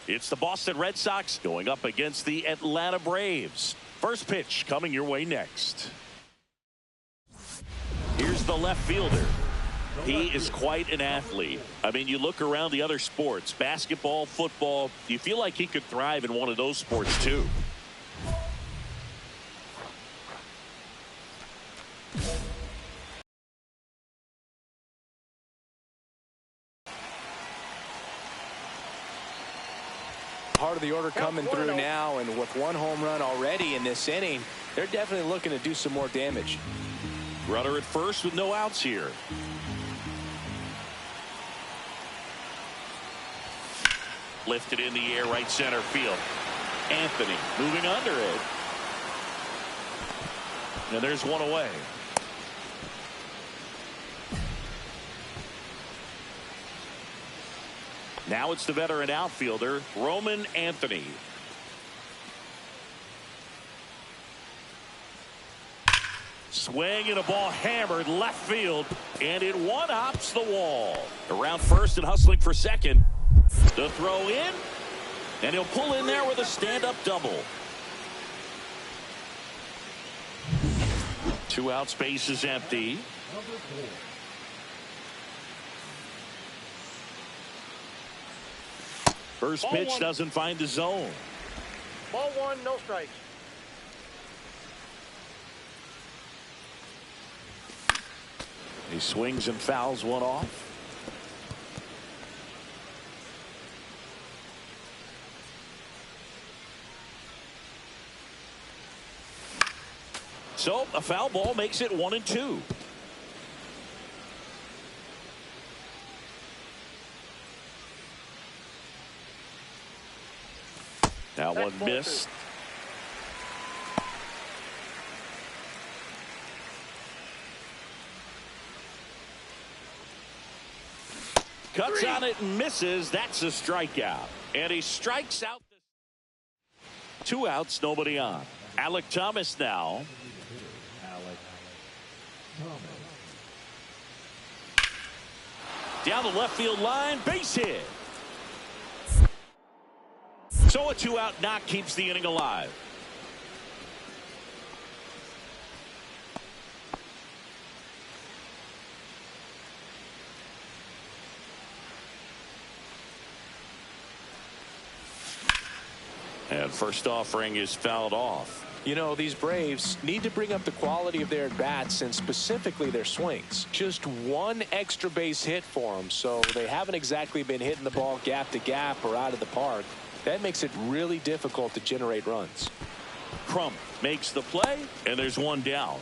It's the Boston Red Sox going up against the Atlanta Braves. First pitch coming your way next. Here's the left fielder. He is quite an athlete. I mean, you look around the other sports, basketball, football, you feel like he could thrive in one of those sports too. Part of the order coming through now, and with one home run already in this inning, they're definitely looking to do some more damage. Runner at first with no outs here. Lifted in the air, right center field. Anthony moving under it. And there's one away. Now it's the veteran outfielder, Roman Anthony. Swing and a ball hammered left field, and it one-hops the wall. Around first and hustling for second. The throw in, and he'll pull in there with a stand-up double. 2 out, space is empty. First pitch doesn't find the zone. Ball 1, no strikes. He swings and fouls one off. So a foul ball makes it 1-2. That one missed. Cuts on it and misses. That's a strikeout. And he strikes out. 2 outs, nobody on. Alec Thomas now. Down the left field line, base hit. So a 2-out knock keeps the inning alive. And first offering is fouled off. You know, these Braves need to bring up the quality of their at-bats and specifically their swings. Just one extra base hit for them, so they haven't exactly been hitting the ball gap to gap or out of the park. That makes it really difficult to generate runs. Crump makes the play, and there's one down.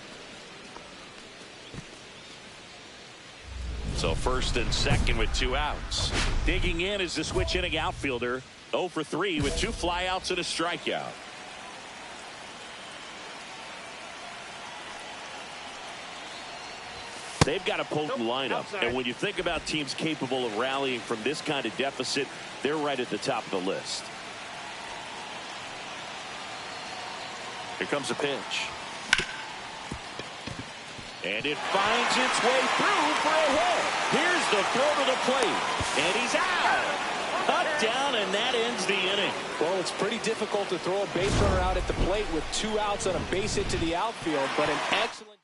So first and second with 2 outs. Digging in is the switch inning outfielder. 0 for 3 with 2 flyouts and a strikeout. They've got a potent lineup, and when you think about teams capable of rallying from this kind of deficit, they're right at the top of the list. Here comes a pitch. And it finds its way through for a hit. Here's the throw to the plate, and he's out. Cut down, and that ends the inning. Well, it's pretty difficult to throw a base runner out at the plate with 2 outs on a base hit to the outfield, but an excellent job.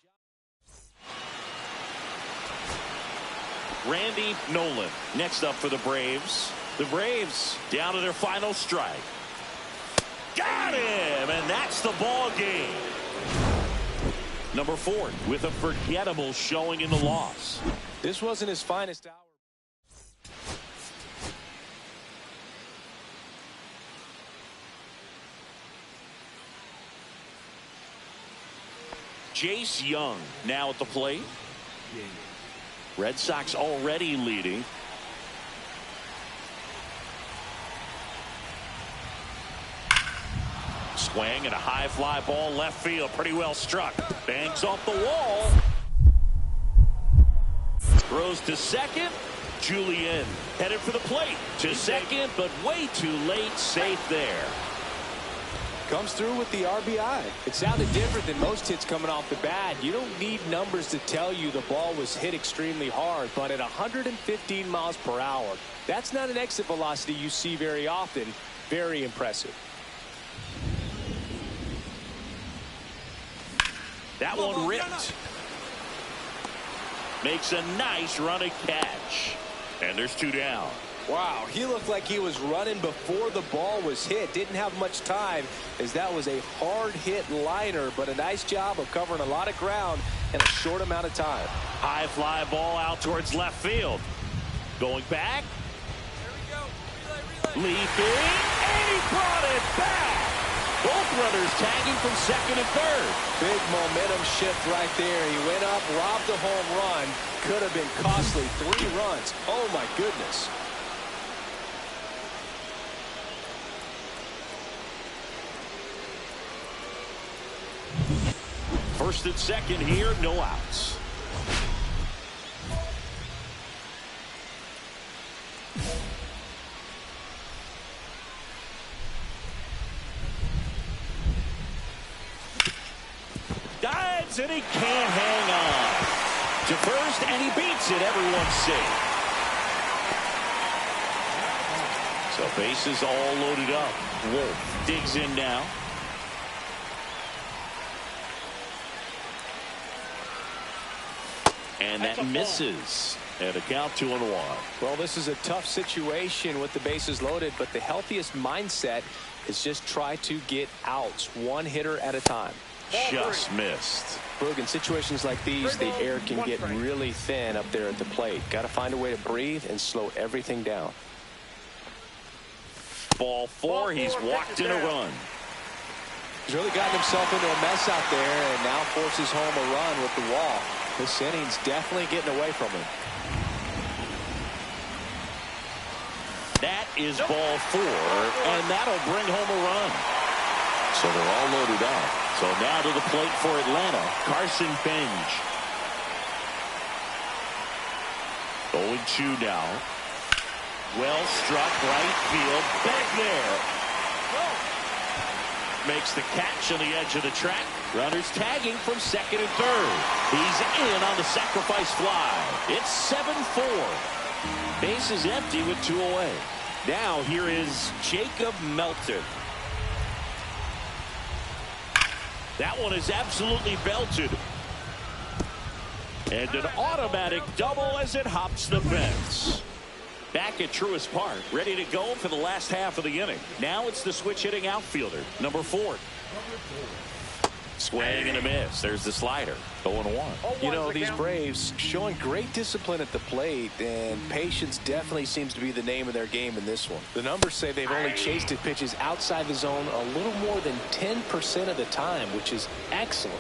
Randy Nolan next up for the Braves. The Braves down to their final strike. Got him, and that's the ball game. Number 4 with a forgettable showing in the loss. This wasn't his finest hour. Jace Young now at the plate. Red Sox already leading. Swing and a high fly ball left field. Pretty well struck. Bangs off the wall. Throws to second. Julian headed for the plate. To second, but way too late. Safe there. Comes through with the RBI. It sounded different than most hits coming off the bat. You don't need numbers to tell you the ball was hit extremely hard, but at 115 miles per hour, that's not an exit velocity you see very often. Very impressive. That one ripped. Makes a nice running catch. And there's 2 down. Wow, he looked like he was running before the ball was hit. Didn't have much time as that was a hard hit liner, but a nice job of covering a lot of ground in a short amount of time. High fly ball out towards left field. Going back. There we go. Relay. Leaping. And he brought it back. Both runners tagging from second and third. Big momentum shift right there. He went up, robbed the home run. Could have been costly. 3 runs. Oh, my goodness. First and second here, no outs. Dives and he can't hang on. To first and he beats it. Everyone's safe. So bases all loaded up. Wolf digs in now. And that misses. And a count 2-1. Well, this is a tough situation with the bases loaded, but the healthiest mindset is just try to get outs 1 hitter at a time. Just missed. Boog, in situations like these, the air can get really thin up there at the plate. Got to find a way to breathe and slow everything down. Ball 4. He's walked in a run. He's really gotten himself into a mess out there and now forces home a run with the walk. This inning's definitely getting away from him. That is ball 4, and that'll bring home a run. So they're all loaded up. So now to the plate for Atlanta, Carson Benj. 0-2 now. Well struck right field. Back there. Makes the catch on the edge of the track. Runners tagging from second and third. He's in on the sacrifice fly. It's 7-4. Base is empty with 2 away. Now here is Jacob Melton. That one is absolutely belted. And an automatic double as it hops the fence. Back at Truist Park, ready to go for the last half of the inning. Now it's the switch hitting outfielder, number 4. Swing and a miss. There's the slider. 0-1. You know, these Braves showing great discipline at the plate, and patience definitely seems to be the name of their game in this one. The numbers say they've only chased at pitches outside the zone a little more than 10% of the time, which is excellent.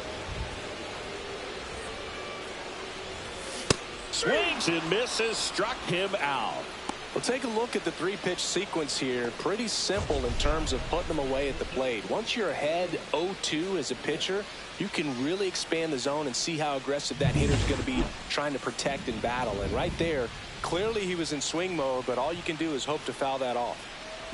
Swings and misses, struck him out. Well, take a look at the 3-pitch sequence here. Pretty simple in terms of putting them away at the plate. Once you're ahead 0-2 as a pitcher, you can really expand the zone and see how aggressive that hitter's going to be trying to protect and battle. And right there, clearly he was in swing mode, but all you can do is hope to foul that off.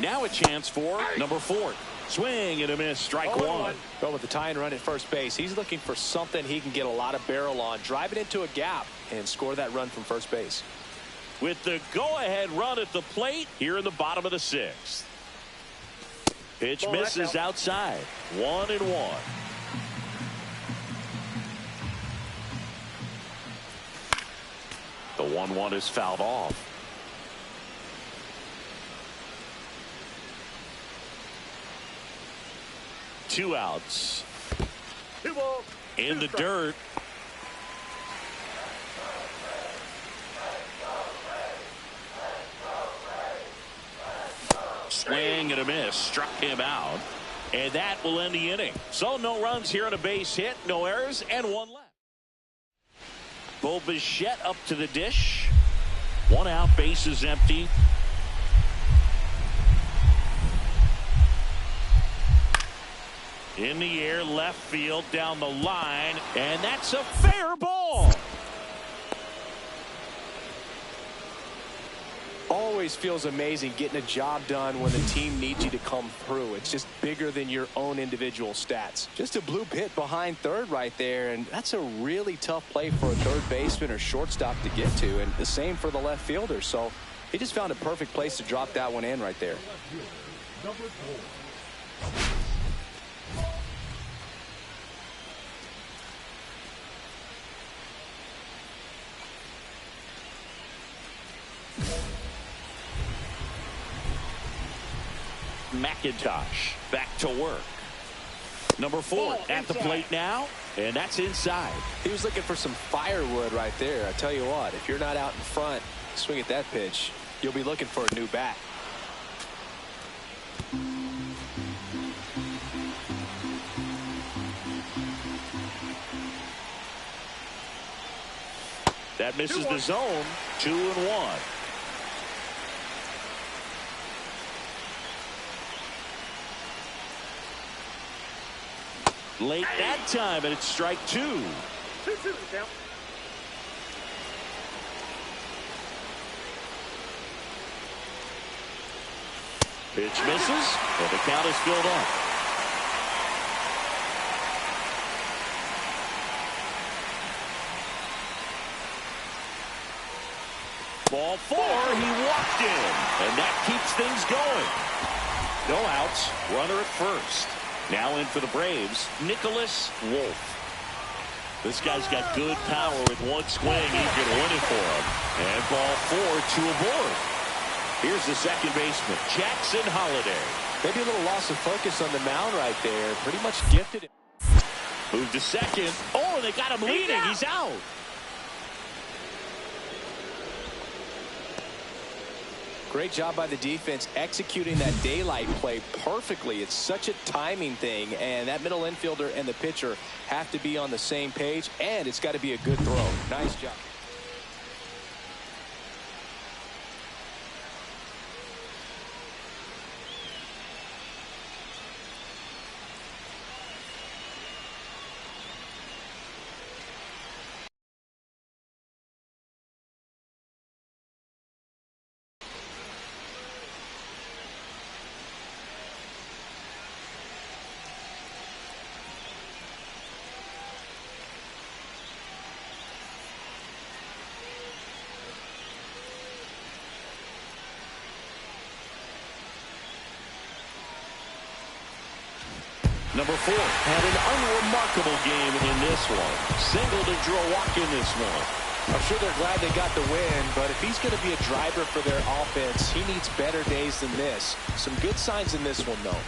Now a chance for number 4. Swing and a miss, strike 1. But with the tying run at first base, he's looking for something he can get a lot of barrel on, drive it into a gap, and score that run from first base. With the go-ahead run at the plate here in the bottom of the 6th. Pitch misses outside. 1-1. The 1-1 is fouled off. Two outs. In the dirt. Swing and a miss, struck him out, and that will end the inning. So no runs here on a base hit, no errors, and 1 left. Bo Bichette up to the dish. 1 out, base is empty. In the air, left field, down the line, and that's a fair ball. Always feels amazing getting a job done when the team needs you to come through. It's just bigger than your own individual stats. Just a bloop hit behind third right there, and that's a really tough play for a third baseman or shortstop to get to, and the same for the left fielder. So he just found a perfect place to drop that one in right there. Number 4. McIntosh back to work. Number 4 at the plate now, and that's inside. He was looking for some firewood right there. I tell you what, if you're not out in front, swing at that pitch, you'll be looking for a new bat. That misses the zone. 2-1. Late that time, and it's strike 2. Pitch misses, and the count is filled up. Ball 4, he walked in, and that keeps things going. No outs, runner at first. Now in for the Braves, Nicholas Wolf. This guy's got good power with one swing. He's going to win it for him. And ball 4, 2 aboard. Here's the second baseman, Jackson Holliday. Maybe a little loss of focus on the mound right there. Pretty much gifted it. Moved to second. Oh, they got him leading. He's out. Great job by the defense executing that daylight play perfectly. It's such a timing thing, and that middle infielder and the pitcher have to be on the same page, and it's got to be a good throw. Nice job. Number 4 had an unremarkable game in this one. Singled and drew a walk in this one. I'm sure they're glad they got the win, but if he's going to be a driver for their offense, he needs better days than this. Some good signs in this one, though.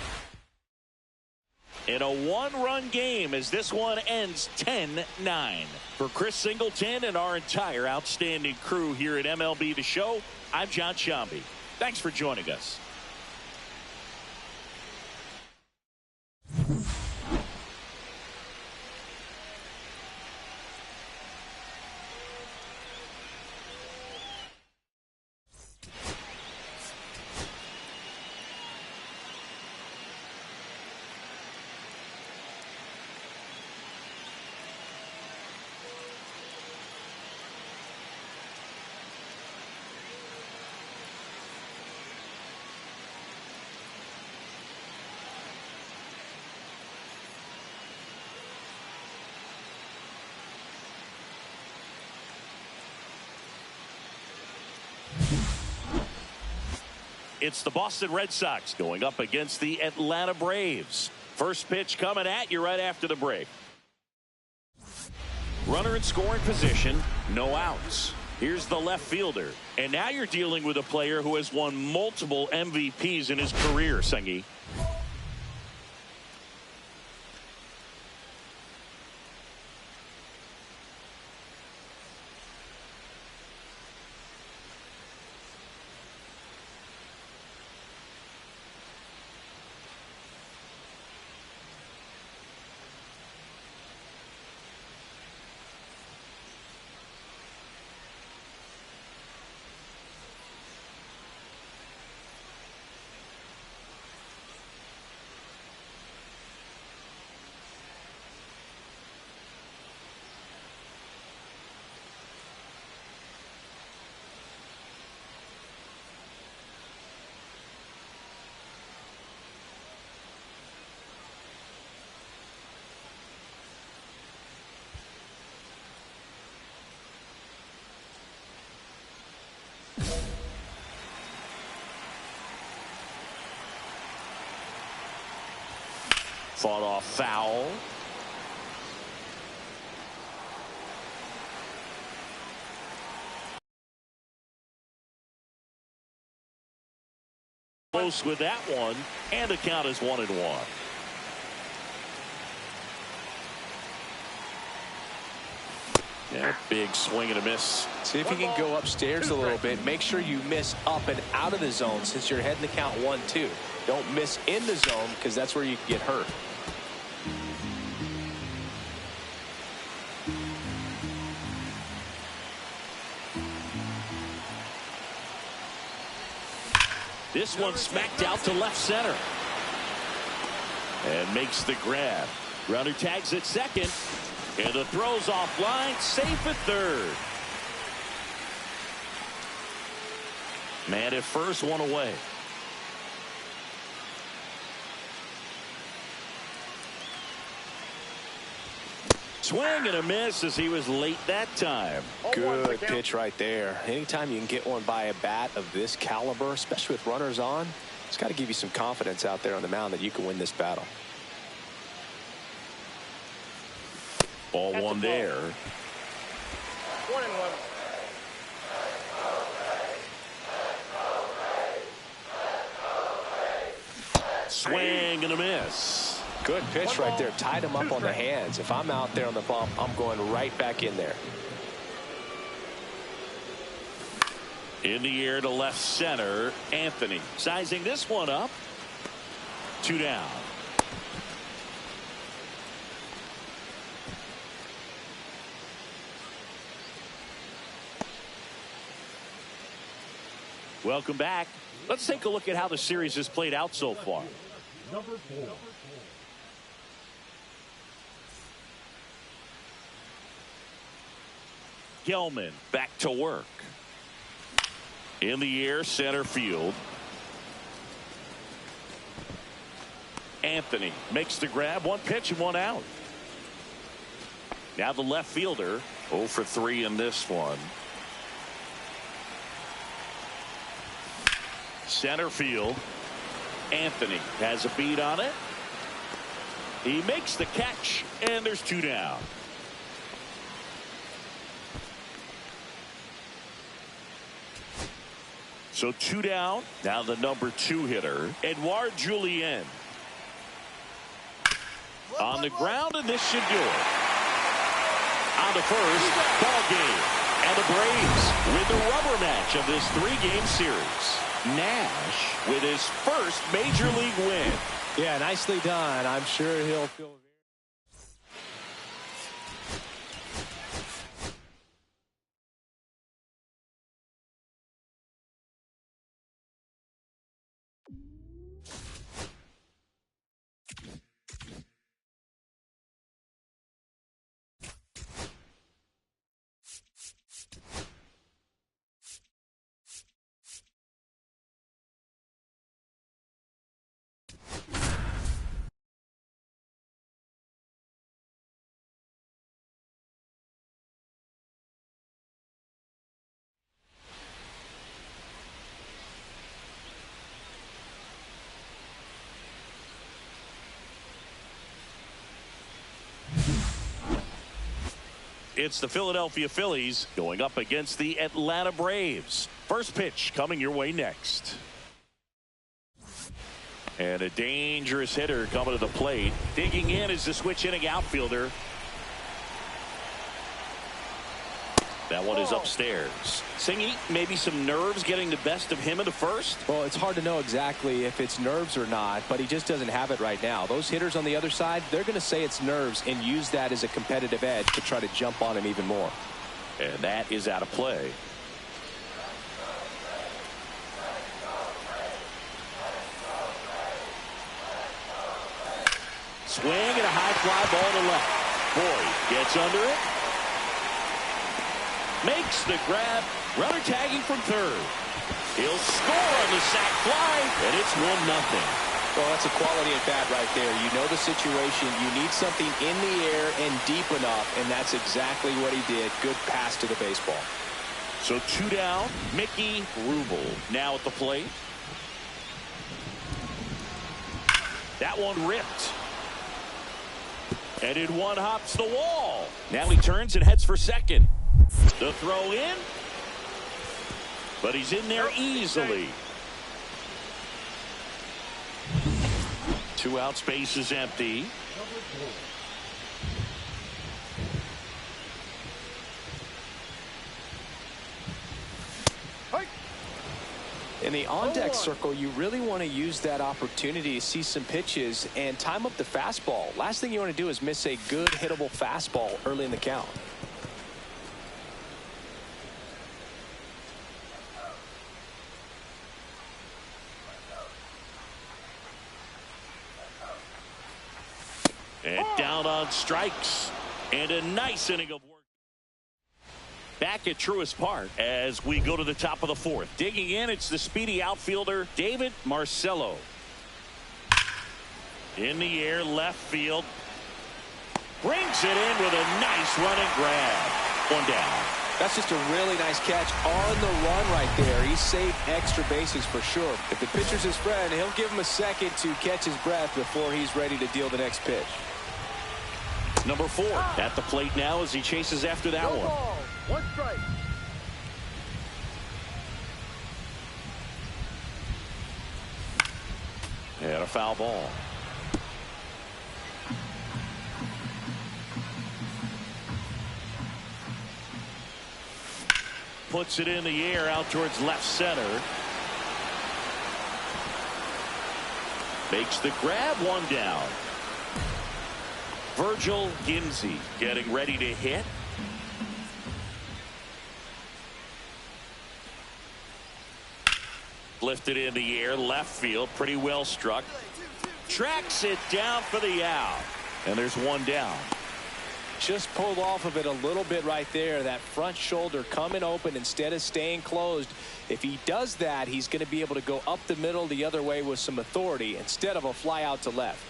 In a one-run game as this one ends 10-9. For Chris Singleton and our entire outstanding crew here at MLB The Show, I'm John Shambi. Thanks for joining us. It's the Boston Red Sox going up against the Atlanta Braves. First pitch coming at you right after the break. Runner in scoring position, no outs. Here's the left fielder. And now you're dealing with a player who has won multiple MVPs in his career, Sengi. Fought off foul. Close with that one, and the count is 1-1. Yeah, big swing and a miss. See if you can go upstairs a little bit. Make sure you miss up and out of the zone since you're heading the count 1-2. Don't miss in the zone because that's where you can get hurt. This one smacked out to left center. And makes the grab. Runner tags at second. And the throw's offline. Safe at third. Man at first, one away. Swing and a miss as he was late that time. Good pitch right there. Anytime you can get one by a bat of this caliber, especially with runners on, it's got to give you some confidence out there on the mound that you can win this battle. Ball one there. 1-1. Swing and a miss. Good pitch right there. Tied him up on the hands. If I'm out there on the bump, I'm going right back in there. In the air to left center. Anthony sizing this one up. 2 down. Welcome back. Let's take a look at how the series has played out so far. Number 4. Gelman back to work. In the air, center field. Anthony makes the grab. One pitch and one out. Now the left fielder. 0 for 3 in this one. Center field. Anthony has a beat on it. He makes the catch, and there's 2 down. So 2 down. Now the number 2 hitter, Edouard Julien. On the ground, and this should do it. On the first, ball game. And the Braves win the rubber match of this 3-game series. Nash with his first major league win. Yeah, nicely done. I'm sure he'll feel very... It's the Philadelphia Phillies going up against the Atlanta Braves. First pitch coming your way next. And a dangerous hitter coming to the plate. Digging in is the switch hitting outfielder. That one is upstairs. Singy, maybe some nerves getting the best of him in the first? Well, it's hard to know exactly if it's nerves or not, but he just doesn't have it right now. Those hitters on the other side, they're going to say it's nerves and use that as a competitive edge to try to jump on him even more. And that is out of play. Swing and a high fly ball to left. Boyd gets under it. Makes the grab. Runner tagging from third. He'll score on the sac fly, and it's 1-0. Well, that's a quality at bat right there. You know the situation. You need something in the air and deep enough, and that's exactly what he did. Good pass to the baseball. So 2 down. Mickey Rubel now at the plate. That one ripped. And in one hops the wall. Now he turns and heads for second. The throw in. But he's in there easily. 2 out, space is empty. In the on-deck circle, you really want to use that opportunity to see some pitches and time up the fastball. Last thing you want to do is miss a good hittable fastball early in the count. And down on strikes. And a nice inning of work. Back at Truist Park as we go to the top of the 4th. Digging in, it's the speedy outfielder, David Marcello. In the air, left field. Brings it in with a nice running grab. 1 down. That's just a really nice catch on the run right there. He saved extra bases for sure. If the pitcher's his friend, he'll give him a second to catch his breath before he's ready to deal the next pitch. Number 4 at the plate now as he chases after that one. Ball. 1 strike. And a foul ball. Puts it in the air out towards left center. Makes the grab. 1 down. Virgil Ginsey getting ready to hit. Lifted in the air, left field, pretty well struck. Tracks it down for the out. And there's 1 down. Just pulled off of it a little bit right there. That front shoulder coming open instead of staying closed. If he does that, he's going to be able to go up the middle the other way with some authority instead of a fly out to left.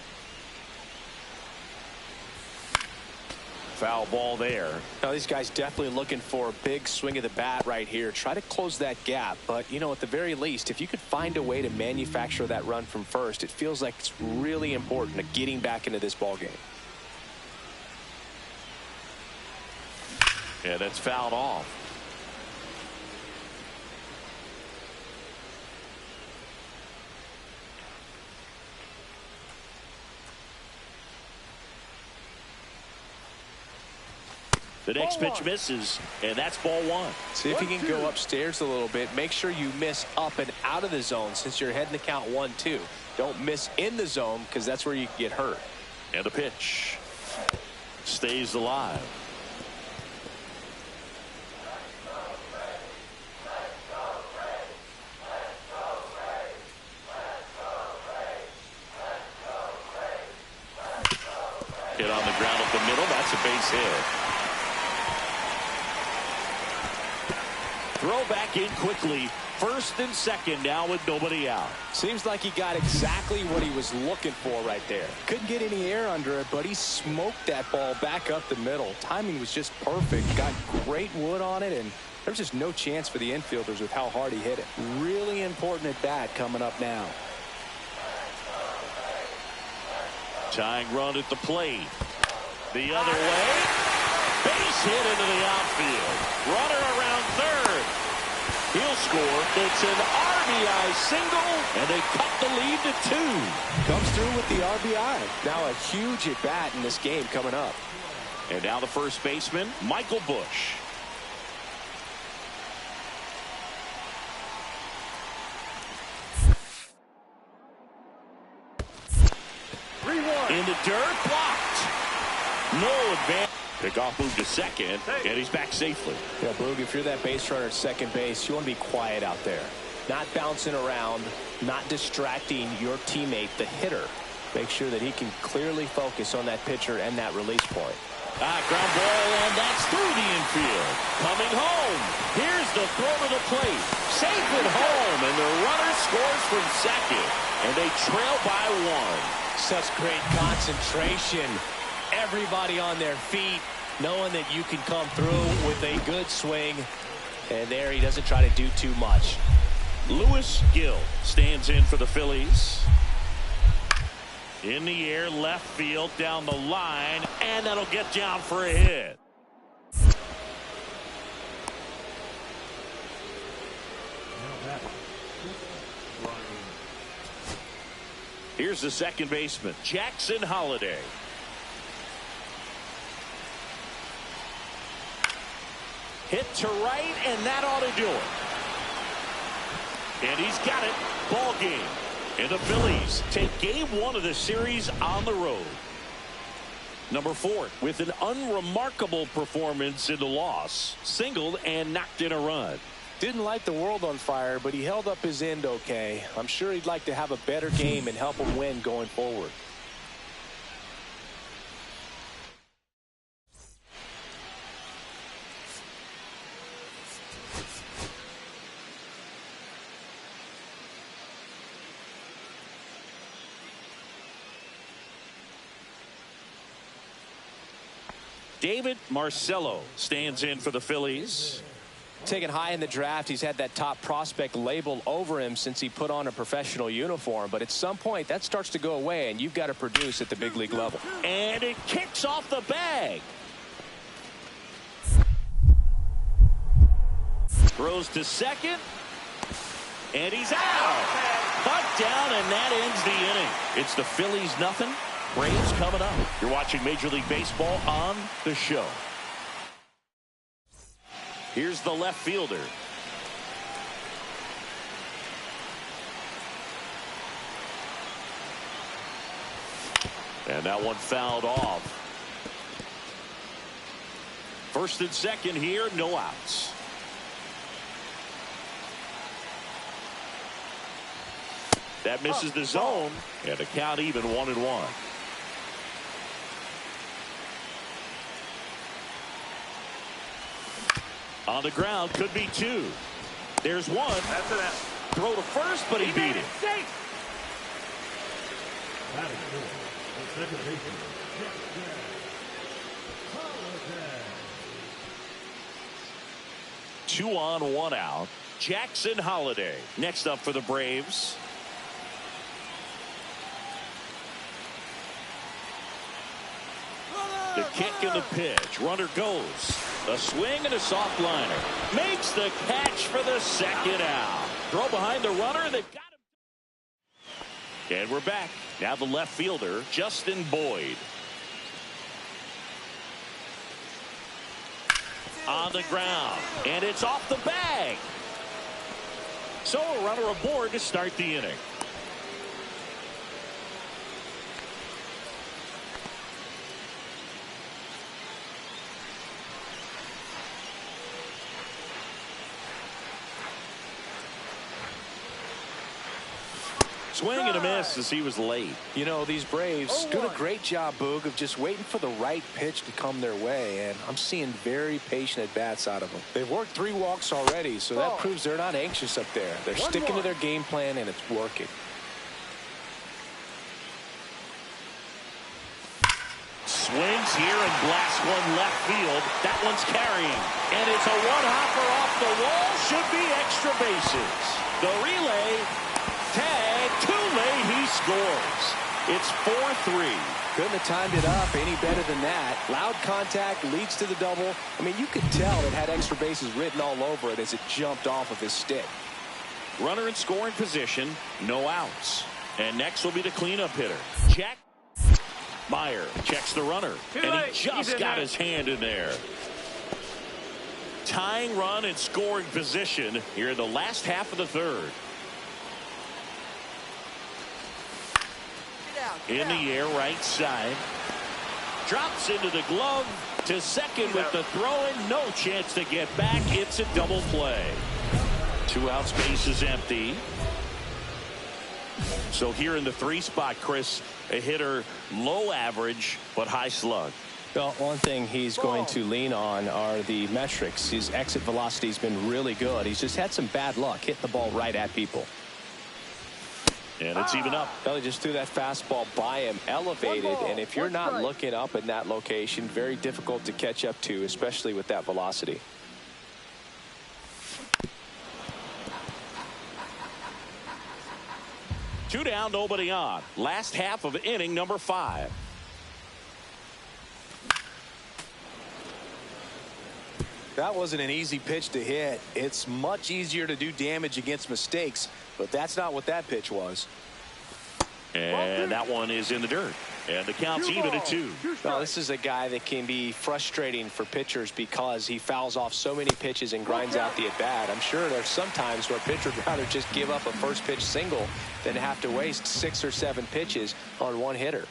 Foul ball there. Now these guys definitely looking for a big swing of the bat right here. Try to close that gap. But, you know, at the very least, if you could find a way to manufacture that run from first, it feels like it's really important to getting back into this ball game. Yeah, that's fouled off. The next pitch misses, and that's ball 1. See if you can go upstairs a little bit. Make sure you miss up and out of the zone since you're heading to count 1-2. Don't miss in the zone because that's where you can get hurt. And the pitch stays alive. Hit on the ground up the middle. That's a base hit. Throw back in quickly. 1st and 2nd now with nobody out. Seems like he got exactly what he was looking for right there. Couldn't get any air under it, but he smoked that ball back up the middle. Timing was just perfect. Got great wood on it, and there's just no chance for the infielders with how hard he hit it. Really important at bat coming up now. Tying run at the plate. The other way. Base hit into the outfield. Runner around 3rd. He'll score. It's an RBI single, and they cut the lead to 2. Comes through with the RBI. Now a huge at bat in this game coming up. And now the first baseman, Michael Bush. In the dirt, blocked. No advance. Pickoff moved to 2nd, and he's back safely. Yeah, Boog, if you're that base runner at 2nd base, you want to be quiet out there. Not bouncing around, not distracting your teammate, the hitter. Make sure that he can clearly focus on that pitcher and that release point. Ground ball, and that's through the infield. Coming home. Here's the throw to the plate. Safe at home, and the runner scores from 2nd, and they trail by 1. Such great concentration. Everybody on their feet, knowing that you can come through with a good swing. And there he doesn't try to do too much. Lewis Gill stands in for the Phillies. In the air, left field, down the line, and that'll get down for a hit. Here's the second baseman, Jackson Holliday. Hit to right, and that ought to do it. And he's got it. Ball game. And the Phillies take game one of the series on the road. Number 4, with an unremarkable performance in the loss, singled and knocked in a run. Didn't light the world on fire, but he held up his end okay. I'm sure he'd like to have a better game and help him win going forward. David Marcello stands in for the Phillies. Taken high in the draft, he's had that top prospect label over him since he put on a professional uniform. But at some point, that starts to go away, and you've got to produce at the big league level. And it kicks off the bag. Throws to second. And he's out. Butt down, and that ends the inning. It's the Phillies nothing. Braves coming up. You're watching Major League Baseball on the show. Here's the left fielder. And that one fouled off. First and second here, no outs. That misses the zone, and the count even 1-1. On the ground, could be 2. There's 1. That's an out. Throw to first, but he beat it. Safe. That is good. The second baseman, Jackson Holliday. 2 on, 1 out. Jackson Holliday next up for the Braves. The kick and the pitch. Runner goes. A swing and a soft liner. Makes the catch for the second out. Throw behind the runner. They've got him. And we're back. Now the left fielder, Justin Boyd. On the ground. And it's off the bag. So a runner aboard to start the inning. Swing and a miss as he was late. You know, these Braves doing a great job, Boog, of just waiting for the right pitch to come their way, and I'm seeing very patient at-bats out of them. They've worked 3 walks already, so that proves they're not anxious up there. They're sticking to their game plan, and it's working. Swings here and blasts one left field. That one's carrying. And it's a one-hopper off the wall. Should be extra bases. The relay. Tag. Too late. He scores. It's 4-3. Couldn't have timed it up any better than that. Loud contact leads to the double. I mean, you could tell it had extra bases written all over it as it jumped off of his stick. Runner in scoring position. No outs. And next will be the cleanup hitter. Jack Meyer checks the runner. And he just got his hand in there. Tying run in scoring position here in the last half of the third. In the air, right side. Drops into the glove to second with the throw in. No chance to get back. It's a double play. 2 outs, base is empty. So here in the 3 spot, Chris, a hitter low average but high slug. Well, one thing he's going to lean on are the metrics. His exit velocity has been really good. He's just had some bad luck hitting the ball right at people. And it's even up. Well, he just threw that fastball by him, elevated, and if you're not looking up in that location, very difficult to catch up to, especially with that velocity. Two down, nobody on. Last half of inning number 5. That wasn't an easy pitch to hit. It's much easier to do damage against mistakes, but that's not what that pitch was. And that one is in the dirt. And the count's even at 2. Well, this is a guy that can be frustrating for pitchers because he fouls off so many pitches and grinds out the at-bat. I'm sure there's some times where a pitcher would rather just give up a first pitch single than have to waste 6 or 7 pitches on one hitter.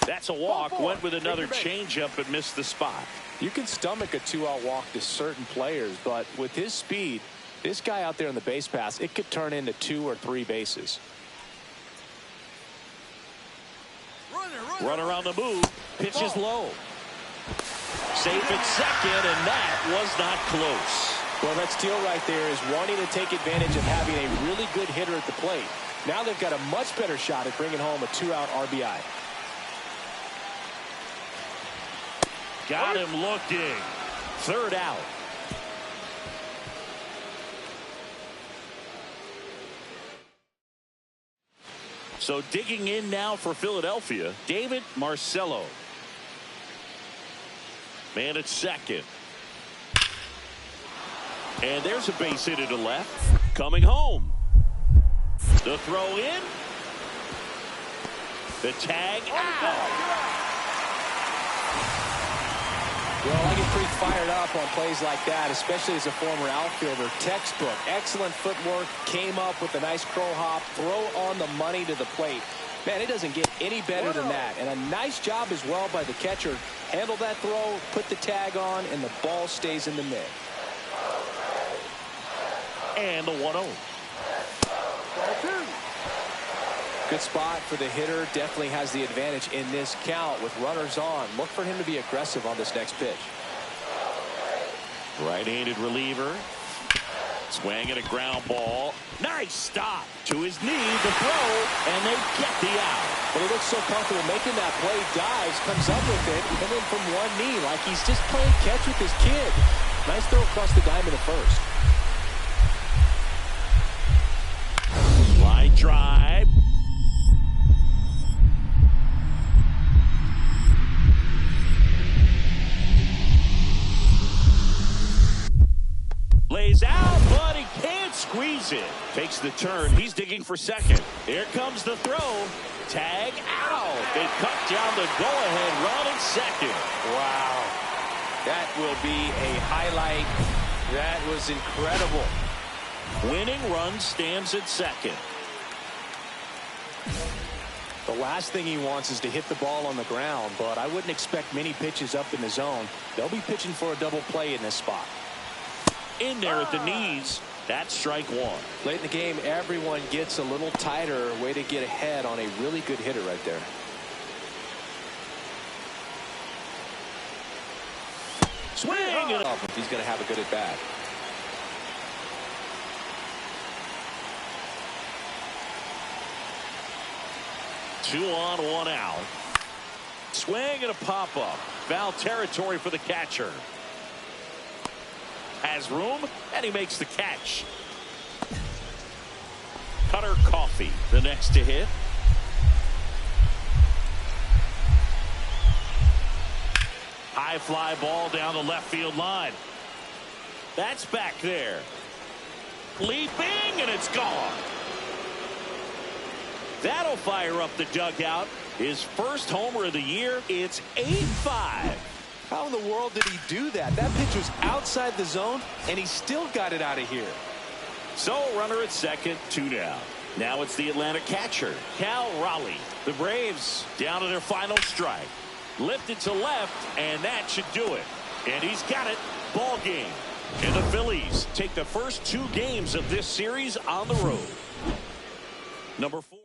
That's a walk. Went with another changeup but missed the spot. You can stomach a 2-out walk to certain players, but with his speed, this guy out there on the base pass, it could turn into 2 or 3 bases. Runner on the move. Pitches low. Safe at second, and that was not close. Well, that steal right there is wanting to take advantage of having a really good hitter at the plate. Now they've got a much better shot at bringing home a 2-out RBI. Got him looking. 3rd out. So digging in now for Philadelphia, David Marcello. Man at second. And there's a base hit to left. Coming home. The throw in. The tag out. Well, I get pretty fired up on plays like that, especially as a former outfielder. Textbook, excellent footwork, came up with a nice crow hop, throw on the money to the plate. Man, it doesn't get any better than that. And a nice job as well by the catcher. Handle that throw, put the tag on, and the ball stays in the mitt. And the 1-0. Good spot for the hitter. Definitely has the advantage in this count with runners on. Look for him to be aggressive on this next pitch. Right-handed reliever. Swing at a ground ball. Nice stop to his knee. The throw, and they get the out. But he looks so comfortable making that play. Dives, comes up with it, and then from one knee, like he's just playing catch with his kid. Nice throw across the diamond at first. Line drive. Lays out, but he can't squeeze it. Takes the turn. He's digging for second. Here comes the throw. Tag out. They cut down the go-ahead run at second. Wow. That will be a highlight. That was incredible. Winning run stands at second. The last thing he wants is to hit the ball on the ground, but I wouldn't expect many pitches up in the zone. They'll be pitching for a double play in this spot. In there at the knees. That's strike 1. Late in the game, everyone gets a little tighter. Way to get ahead on a really good hitter right there. Swing it up. If he's going to have a good at bat. Two on, 1 out. Swing and a pop-up. Foul territory for the catcher. Has room, and he makes the catch. Cutter Coffee, the next to hit. High fly ball down the left field line. That's back there. Leaping, and it's gone. That'll fire up the dugout. His first homer of the year. It's 8-5. How in the world did he do that? That pitch was outside the zone, and he still got it out of here. So runner at second, 2 down. Now it's the Atlanta catcher, Cal Raleigh. The Braves down to their final strike. Lifted to left, and that should do it. And he's got it. Ball game. And the Phillies take the first 2 games of this series on the road. Number 4.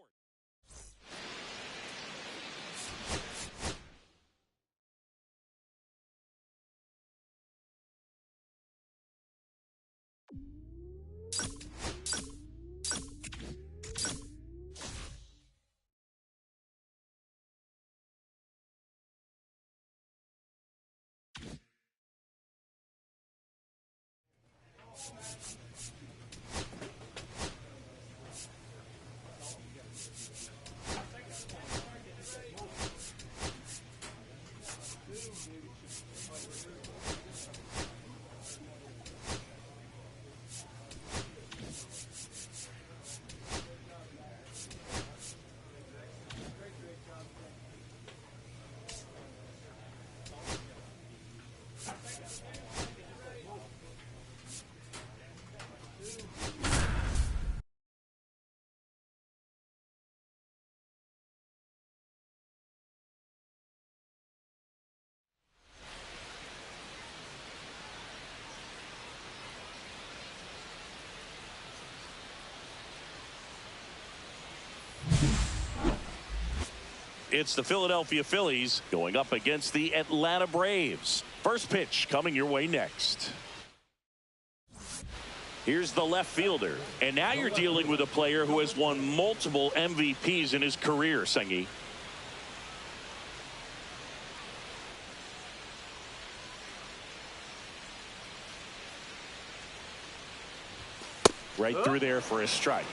It's the Philadelphia Phillies going up against the Atlanta Braves. First pitch coming your way next. Here's the left fielder. And now you're dealing with a player who has won multiple MVPs in his career, Sengi. Right through there for a strike.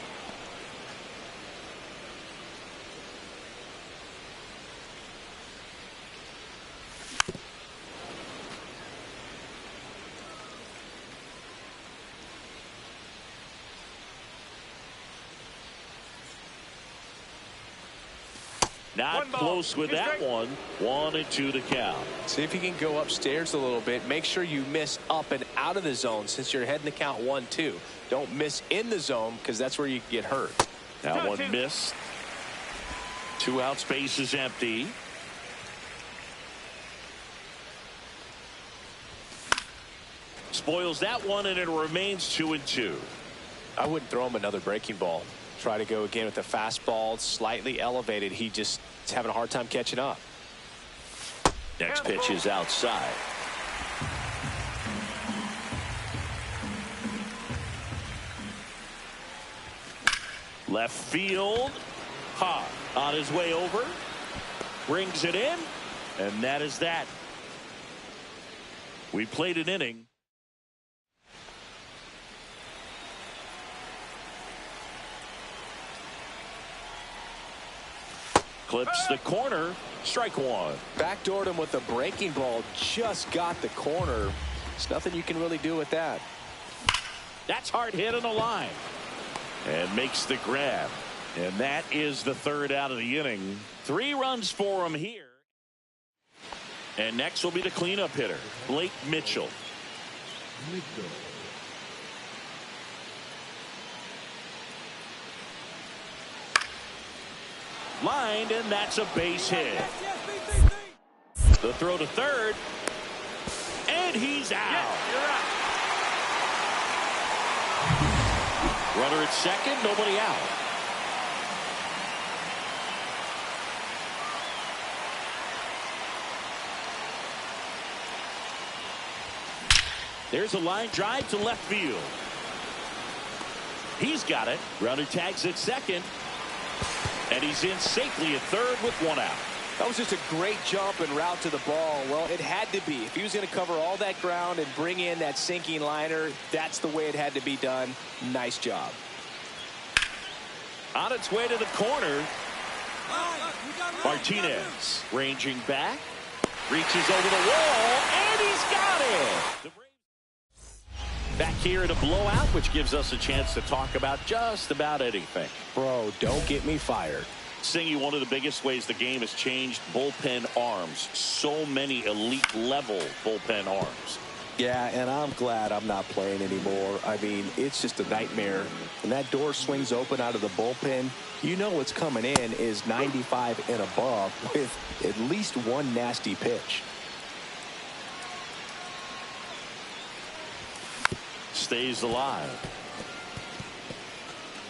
Not close with that one. 1-2 to count. See if you can go upstairs a little bit. Make sure you miss up and out of the zone since you're heading to count 1-2. Don't miss in the zone because that's where you get hurt. That one missed. 2 out, space is empty. Spoils that one, and it remains 2-2. I wouldn't throw him another breaking ball. Try to go again with the fastball, slightly elevated. He just is having a hard time catching up. Next pitch is outside. Left field. On his way over. Brings it in. And that is that. We played an inning. Clips the corner. Strike one. Backdoored him with the breaking ball. Just got the corner. There's nothing you can really do with that. That's hard hit on the line. And makes the grab. And that is the 3rd out of the inning. 3 runs for him here. And next will be the cleanup hitter, Blake Mitchell. Lined, and that's a base hit. The throw to third. And he's out. Runner at second, nobody out. There's a line drive to left field. He's got it. Runner tags at second. And he's in safely at third with 1 out. That was just a great jump and route to the ball. Well, it had to be. If he was going to cover all that ground and bring in that sinking liner, that's the way it had to be done. Nice job. On its way to the corner. Martinez ranging back. Reaches over the wall, and he's got it. Back here in a blowout, which gives us a chance to talk about just about anything. Bro, don't get me fired. Singy, one of the biggest ways the game has changed, bullpen arms. So many elite level bullpen arms. Yeah, and I'm glad I'm not playing anymore. I mean, it's just a nightmare. When that door swings open out of the bullpen, you know what's coming in is 95 and above with at least one nasty pitch. Stays alive.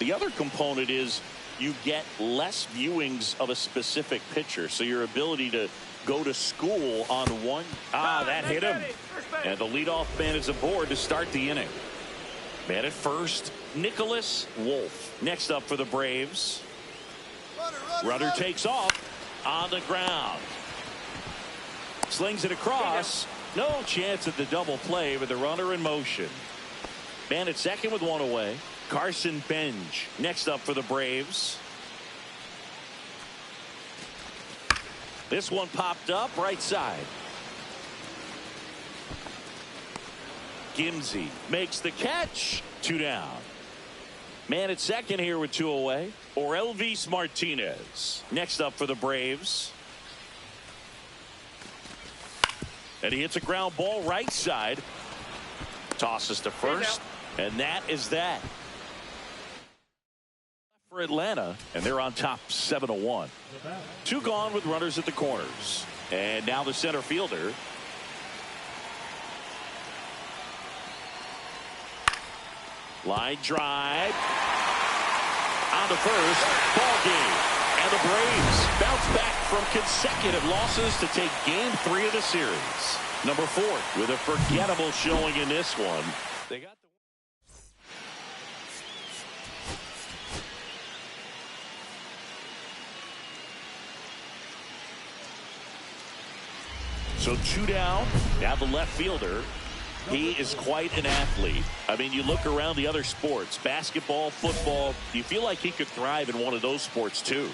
The other component is you get less viewings of a specific pitcher, so your ability to go to school on one. That hit him. And the leadoff man is aboard to start the inning. Man at first, Nicholas Wolf. Next up for the Braves. Runner takes off on the ground. Slings it across. No chance at the double play with the runner in motion. Man at second with 1 away. Carson Benj next up for the Braves. This one popped up right side. Gimsey makes the catch. 2 down. Man at second here with 2 away. Or Elvis Martinez next up for the Braves. And he hits a ground ball right side. Tosses to first. And that is that. For Atlanta, and they're on top 7-1. 2 gone with runners at the corners. And now the center fielder. Line drive. On to first. Ball game. And the Braves bounce back from consecutive losses to take Game 3 of the series. Number 4 with a forgettable showing in this one. They got So 2 down. Now the left fielder. He is quite an athlete. I mean, you look around the other sports, basketball, football, you feel like he could thrive in one of those sports too.